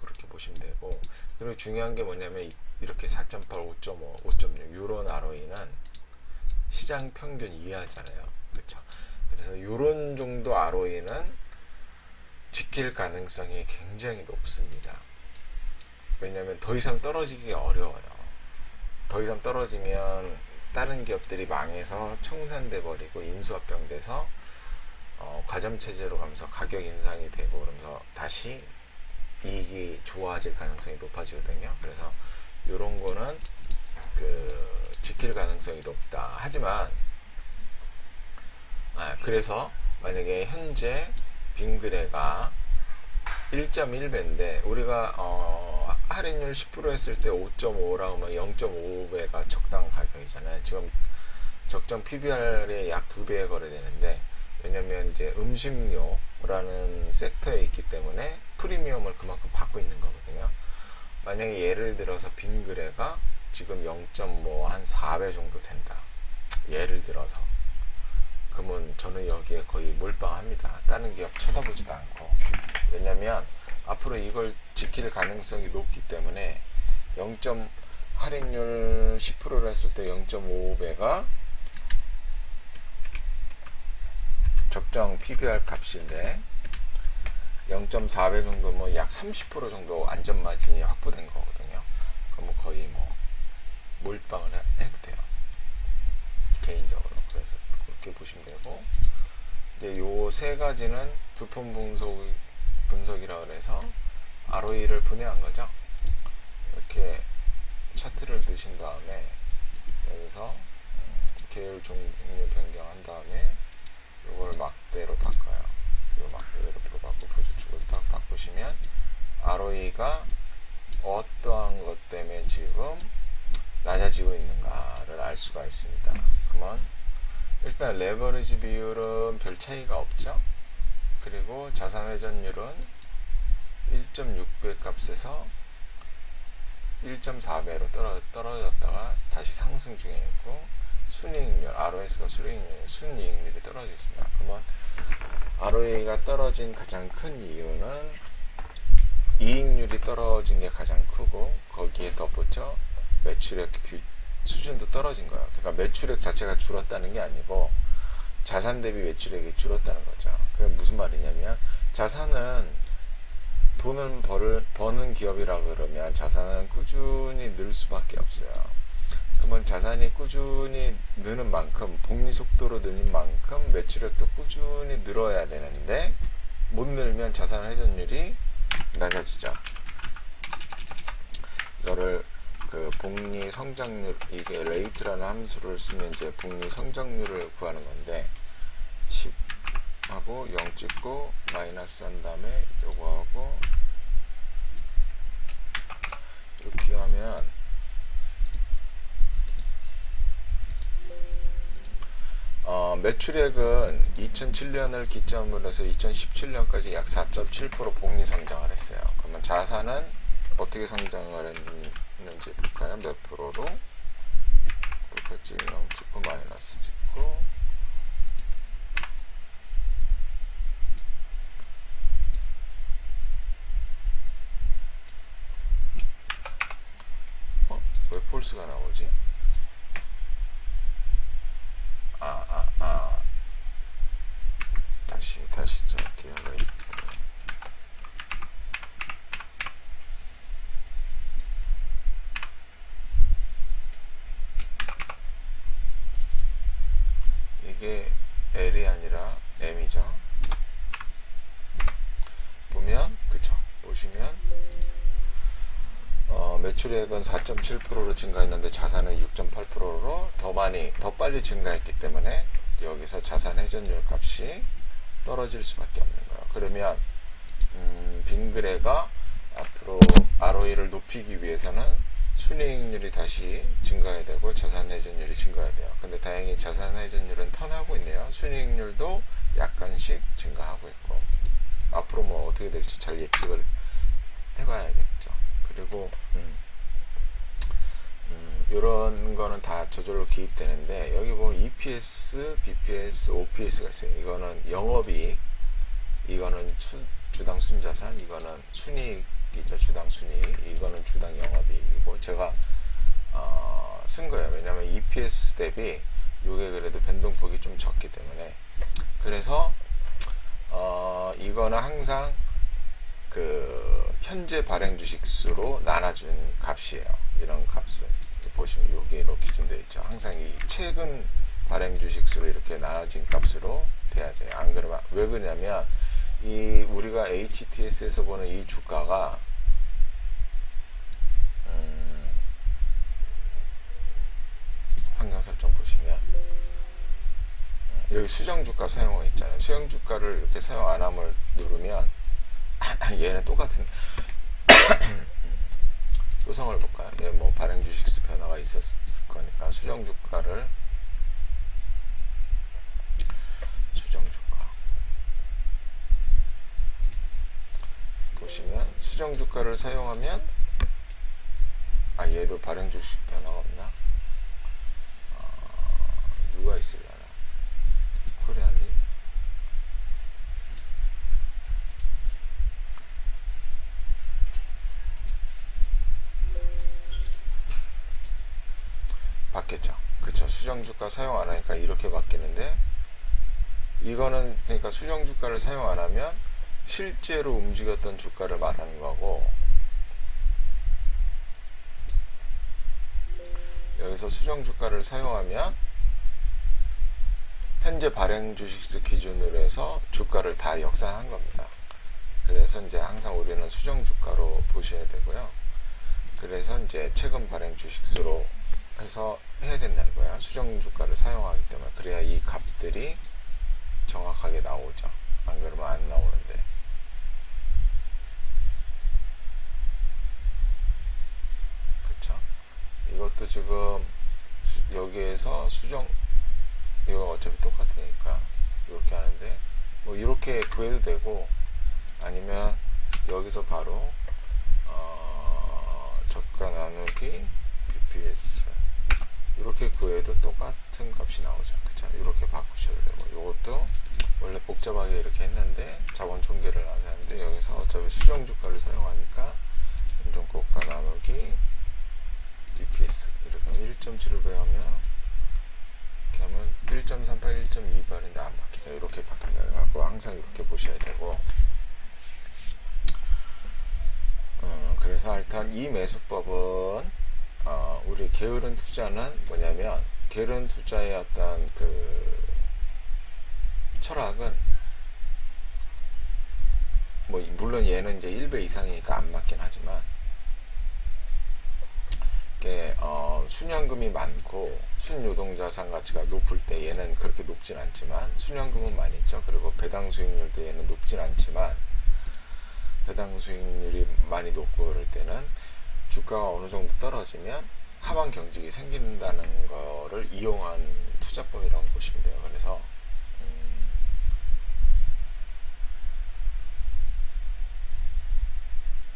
그렇게 보시면 되고, 그리고 중요한 게 뭐냐면 이렇게 4.8, 5.5, 5.6 이런 ROE는 시장 평균 이하잖아요. 그렇죠? 그래서 이런 정도 ROE는 지킬 가능성이 굉장히 높습니다. 왜냐하면 더 이상 떨어지기 어려워요. 더 이상 떨어지면 다른 기업들이 망해서 청산돼 버리고 인수합병 돼서 과점체제로 가면서 가격 인상이 되고 그러면서 다시 이익이 좋아질 가능성이 높아지거든요. 그래서 이런 거는 지킬 가능성이 높다. 하지만 그래서 만약에 현재 빙그레가 1.1배인데 우리가 할인율 10% 했을 때 5.5라고 하면 0.5배가 적당 가격이잖아요. 지금 적정 PBR의 약 2배에 거래되는데, 왜냐면 이제 음식료라는 섹터에 있기 때문에 프리미엄을 그만큼 받고 있는 거거든요. 만약에 예를 들어서 빙그레가 지금 0.5 한 4배 정도 된다. 예를 들어서. 그러면 저는 여기에 거의 몰빵합니다. 다른 기업 쳐다보지도 않고. 왜냐면 앞으로 이걸 지킬 가능성이 높기 때문에 할인율 10%를 했을 때 0.5배가 적정 PBR 값인데 0.4배 정도 뭐 약 30% 정도 안전마진이 확보된 거거든요. 그러면 거의 뭐 몰빵을 해도 돼요. 개인적으로. 그래서 그렇게 보시면 되고, 이제 요 세 가지는 두폰 분석이라고 해서 ROE를 분해한 거죠. 이렇게 차트를 넣으신 다음에 여기서 계열 종류 변경한 다음에 이걸 막대로 바꿔요. 이 막대로 바꾸고 표준축으로 딱 바꾸시면 ROE가 어떠한 것 때문에 지금 낮아지고 있는가를 알 수가 있습니다. 그러면 일단 레버리지 비율은 별 차이가 없죠. 그리고 자산 회전율은 1.6배 값에서 1.4배로 떨어졌다가 다시 상승 중에 있고, 순이익률, ROS가 순이익률이 떨어져 있습니다. 그러면 ROE가 떨어진 가장 큰 이유는 이익률이 떨어진 게 가장 크고, 거기에 덧붙여 매출액 수준도 떨어진 거예요. 그러니까 매출액 자체가 줄었다는 게 아니고 자산 대비 매출액이 줄었다는 거죠. 그게 무슨 말이냐면, 자산은 돈을 버는 기업이라 그러면 자산은 꾸준히 늘 수밖에 없어요. 그러면 자산이 꾸준히 느는 만큼, 복리 속도로 느는 만큼 매출액도 꾸준히 늘어야 되는데, 못 늘면 자산 회전율이 낮아지죠. 이거를 복리 성장률, 이게 레이트라는 함수를 쓰면 이제 복리 성장률을 구하는 건데, 10 하고 0 찍고 마이너스 한 다음에 요거 하고 이렇게 하면 매출액은 2007년을 기점으로 해서 2017년까지 약 4.7% 복리 성장을 했어요. 그러면 자산은 어떻게 성장을 했는지 볼까요? 몇 프로로? 똑같이 0 찍고 마이너스 찍고 왜 폴스가 나오지? 다시 할게요. 레이트. 이게 L이 아니라 M이죠. 보면, 그쵸? 보시면 매출액은 4.7%로 증가했는데 자산은 6.8%로 더 빨리 증가했기 때문에 여기서 자산 회전율 값이 떨어질 수밖에 없는 거예요. 그러면 빙그레가 앞으로 ROE를 높이기 위해서는 순이익률이 다시 증가해야 되고 자산 회전율이 증가해야 돼요. 근데 다행히 자산 회전율은 턴하고 있네요. 순이익률도 약간씩 증가하고 있고, 앞으로 뭐 어떻게 될지 잘 예측을 해봐야겠죠. 그리고 이런 거는 다 저절로 기입되는데 여기 보면 EPS, BPS, OPS가 있어요. 이거는 영업이익, 이거는 주당 순자산, 이거는 순이익이죠. 주당 순이익, 이거는 주당 영업이익이고 제가 쓴 거예요. 왜냐하면 EPS 대비 이게 그래도 변동폭이 좀 적기 때문에. 그래서 이거는 항상 그 현재 발행 주식 수로 나눠준 값이에요. 이런 값은 보시면 여기로 기준되어 있죠. 항상 이 최근 발행 주식 수로 이렇게 나눠진 값으로 돼야 돼요. 안 그러면 왜 그러냐면 이 우리가 HTS에서 보는 이 주가가 환경 설정 보시면 여기 수정 주가 사용은 있잖아요. 수정 주가를 이렇게 사용 안 함을 누르면 얘는 똑같은 효성을 볼까요? 얘 뭐 발행 주식수 변화가 있었을 거니까 수정 주가를 수정 주가 보시면 수정 주가를 사용하면 얘도 발행 주식 변화가 없나? 누가 있으려나? 코리안리 바뀌었죠. 그쵸. 수정주가 사용 안 하니까 이렇게 바뀌는데 이거는 그러니까 수정주가를 사용 안 하면 실제로 움직였던 주가를 말하는 거고 여기서 수정주가를 사용하면 현재 발행 주식수 기준으로 해서 주가를 다 역산한 겁니다. 그래서 이제 항상 우리는 수정주가로 보셔야 되고요. 그래서 이제 최근 발행 주식수로 해서 해야 된다는 거야. 수정주가를 사용하기 때문에. 그래야 이 값들이 정확하게 나오죠. 안 그러면 안 나오는데. 그쵸? 이것도 지금 여기에서 수정 이거 어차피 똑같으니까 이렇게 하는데 뭐 이렇게 구해도 되고 아니면 여기서 바로 저가 나누기 BPS 이렇게 구해도 똑같은 값이 나오죠. 그쵸? 이렇게 바꾸셔도 되고 이것도 원래 복잡하게 이렇게 했는데 자본 총계를 나누는데 여기서 어차피 수정 주가를 사용하니까 연종고가 나누기 BPS 이렇게 하면 1.7을 배우면 이렇게 하면 1.38, 1.28인데 안 바뀌죠. 이렇게 바뀐다는 거 항상 이렇게 보셔야 되고 그래서 일단 이 매수법은 우리 게으른 투자는 뭐냐면 게으른 투자의 어떤 그 철학은 뭐 물론 얘는 이제 1배 이상이니까 안 맞긴 하지만 이게 순연금이 많고 순유동자산 가치가 높을 때 얘는 그렇게 높진 않지만 순연금은 많이 있죠. 그리고 배당 수익률도 얘는 높진 않지만 배당 수익률이 많이 높고 그럴 때는 주가가 어느 정도 떨어지면 하방 경직이 생긴다는 거를 이용한 투자법이라고 보시면 돼요. 그래서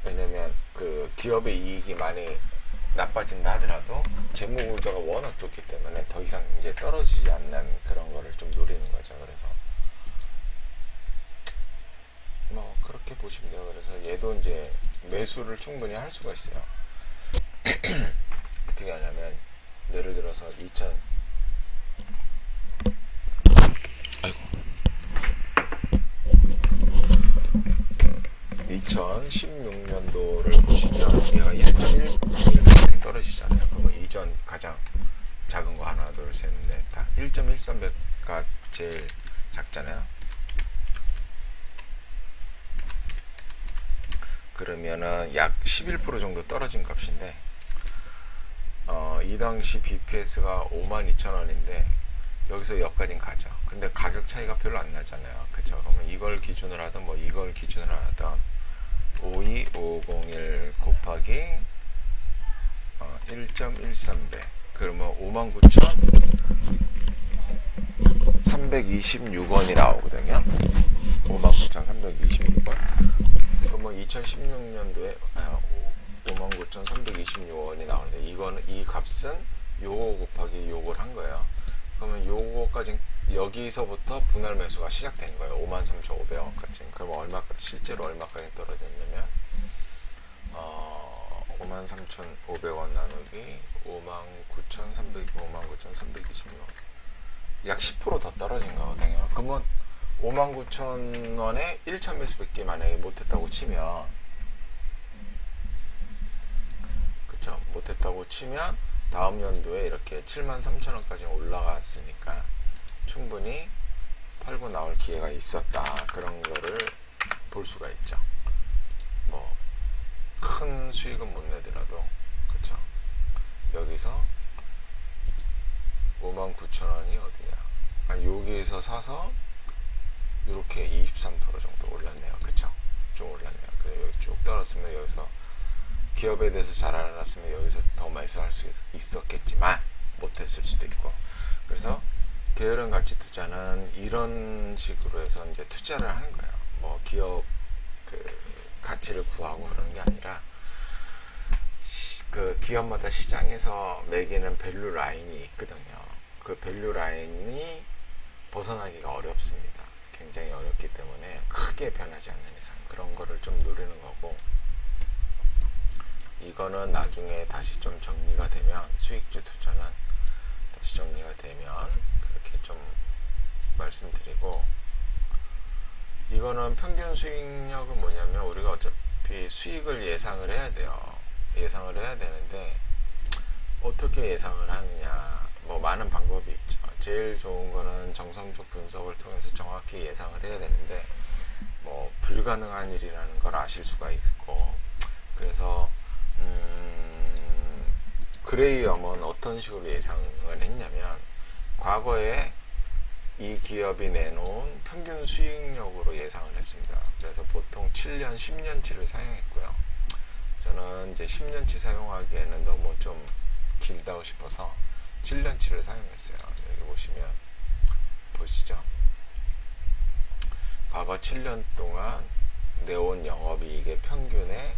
왜냐면 그 기업의 이익이 많이 나빠진다 하더라도 재무구조가 워낙 좋기 때문에 더 이상 이제 떨어지지 않는 그런 거를 좀 노리는 거죠. 그래서 뭐 그렇게 보시면 돼요. 그래서 얘도 이제 매수를 충분히 할 수가 있어요. 어떻게 하냐면 예를 들어서 2016년도를 보시면 얘가 1.1 떨어지잖아요. 그러면 이전 가장 작은 거 하나 둘 셋 넷 다 1.13배가 제일 작잖아요. 그러면은 약 11% 정도 떨어진 값인데 이 당시 BPS가 52,000원인데 여기서 여기까지는 가죠. 근데 가격 차이가 별로 안 나잖아요. 그쵸? 그러면 이걸 기준으로 하든 뭐 이걸 기준으로 하든 52501 곱하기 1.13배 그러면 59,326원이 나오거든요. 59,326원. 그러면 2016년도에 59,000 59,326원이 나오는데 이거는 이 값은 요거 곱하기 요걸 한 거예요. 그러면 요거까지 여기서부터 분할 매수가 시작된 거예요. 53,500원까지. 그럼 실제로 얼마까지 떨어졌냐면 53,500원 나누기 59,326원 약 10% 더 떨어진 거거든요. 그러면 59,000원에 1차 매수밖에 만약에 못했다고 치면, 그쵸? 못했다고 치면 다음 연도에 이렇게 73,000원까지 올라갔으니까 충분히 팔고 나올 기회가 있었다. 그런 거를 볼 수가 있죠. 뭐 큰 수익은 못 내더라도, 그쵸? 여기서 59,000원이 어디냐? 여기에서 사서 이렇게 23% 정도 올랐네요. 그쵸? 좀 올랐네요. 그래서 여기 쭉 떨어졌으면 여기서 기업에 대해서 잘 알았으면 여기서 더 매수할 수 있었겠지만 못했을 수도 있고. 그래서 게으른 가치 투자는 이런 식으로 해서 이제 투자를 하는 거예요. 뭐 기업 그 가치를 구하고 그러는 게 아니라 그 기업마다 시장에서 매기는 밸류 라인이 있거든요. 그 밸류 라인이 벗어나기가 어렵습니다. 굉장히 어렵기 때문에 크게 변하지 않는 이상 그런 거를 좀 노리는 거고, 이거는 나중에 다시 좀 정리가 되면, 수익주 투자는 다시 정리가 되면 그렇게 좀 말씀드리고, 이거는 평균 수익력은 뭐냐면 우리가 어차피 수익을 예상을 해야 돼요. 예상을 해야 되는데 어떻게 예상을 하느냐, 뭐 많은 방법이 있죠. 제일 좋은 거는 정상적 분석을 통해서 정확히 예상을 해야 되는데 뭐 불가능한 일이라는 걸 아실 수가 있고, 그래서 그레이엄은 어떤 식으로 예상을 했냐면 과거에 이 기업이 내놓은 평균 수익력으로 예상을 했습니다. 그래서 보통 7년, 10년치를 사용했고요. 저는 이제 10년치 사용하기에는 너무 좀 길다고 싶어서 7년치를 사용했어요. 여기 보시면 보시죠. 과거 7년 동안 내온 영업이익의 평균에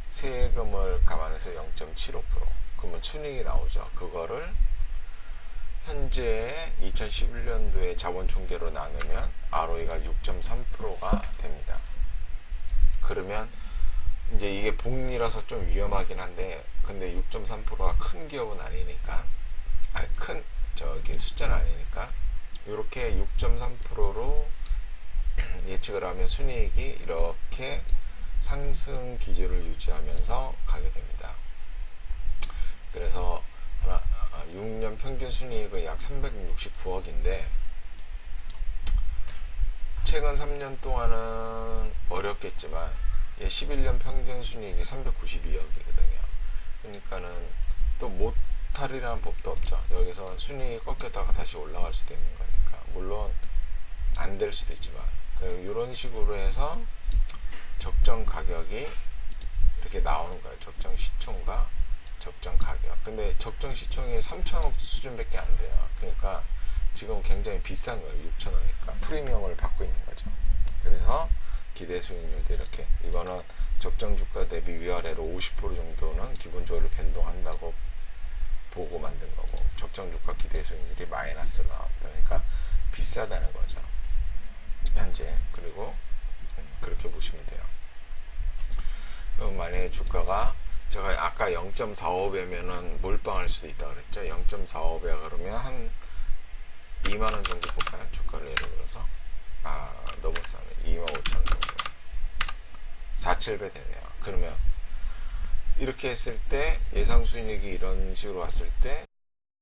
세금을 감안해서 0.75%, 그러면 순이익이 나오죠. 그거를 현재 2011년도에 자본총계로 나누면 ROE가 6.3%가 됩니다. 그러면 이제 이게 복리라서 좀 위험하긴 한데, 근데 6.3%가 큰 기업은 아니니까, 큰 저기 숫자는 아니니까 이렇게 6.3%로 예측을 하면 순이익이 이렇게 상승 기조를 유지하면서 가게 됩니다. 그래서 6년 평균 순이익은 약 369억인데 최근 3년 동안은 어렵겠지만 11년 평균 순이익이 392억이거든요. 그러니까는 또 못할이라는 법도 없죠. 여기서 순이익이 꺾였다가 다시 올라갈 수도 있는 거니까. 물론 안 될 수도 있지만 이런 식으로 해서 적정 가격이 이렇게 나오는 거예요. 적정 시총과 적정 가격. 근데 적정 시총이 3천억 수준밖에 안 돼요. 그러니까 지금 굉장히 비싼 거예요. 6천원이니까 프리미엄을 받고 있는 거죠. 그래서 기대 수익률도 이렇게, 이거는 적정 주가 대비 위아래로 50% 정도는 기본적으로 변동한다고 보고 만든 거고, 적정 주가 기대 수익률이 마이너스 나왔다. 그러니까 비싸다는 거죠. 현재. 그리고 그렇게 보시면 돼요. 그럼 만약에 주가가 제가 아까 0.45배면은 몰빵할 수도 있다 그랬죠. 0.45배가 그러면 한 2만원 정도 볼까요? 주가를 예를 들어서. 너무 싸네. 25,000원 정도. 4,7배 되네요. 그러면 이렇게 했을 때 예상 수익이 이런 식으로 왔을 때